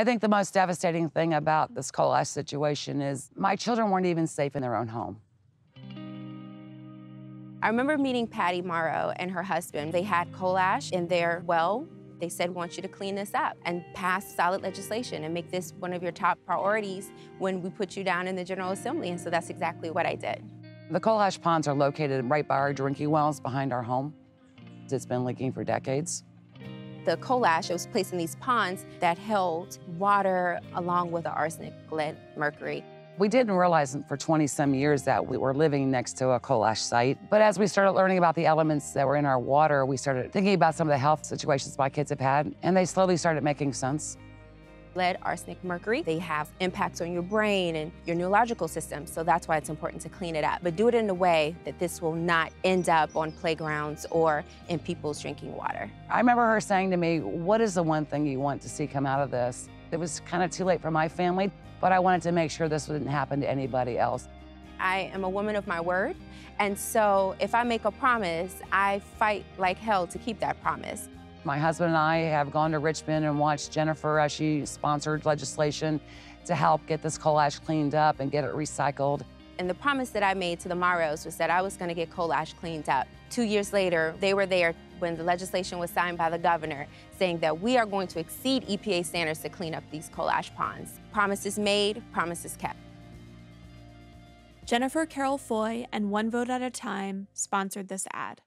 I think the most devastating thing about this coal ash situation is my children weren't even safe in their own home. I remember meeting Patty Morrow and her husband. They had coal ash in their well. They said, "We want you to clean this up and pass solid legislation and make this one of your top priorities when we put you down in the General Assembly." And so that's exactly what I did. The coal ash ponds are located right by our drinking wells behind our home. It's been leaking for decades. The coal ash was placed in these ponds that held water along with the arsenic, lead, mercury. We didn't realize for 20-some years that we were living next to a coal ash site. But as we started learning about the elements that were in our water, we started thinking about some of the health situations my kids have had, and they slowly started making sense. Lead, arsenic, mercury, they have impacts on your brain and your neurological system, so that's why it's important to clean it up. But do it in a way that this will not end up on playgrounds or in people's drinking water. I remember her saying to me, "What is the one thing you want to see come out of this?" It was kind of too late for my family, but I wanted to make sure this wouldn't happen to anybody else. I am a woman of my word, and so if I make a promise, I fight like hell to keep that promise. My husband and I have gone to Richmond and watched Jennifer as she sponsored legislation to help get this coal ash cleaned up and get it recycled. And the promise that I made to the Morrows was that I was going to get coal ash cleaned up. 2 years later, they were there when the legislation was signed by the governor saying that we are going to exceed EPA standards to clean up these coal ash ponds. Promises made, promises kept. Jennifer Carroll Foy and One Vote at a Time sponsored this ad.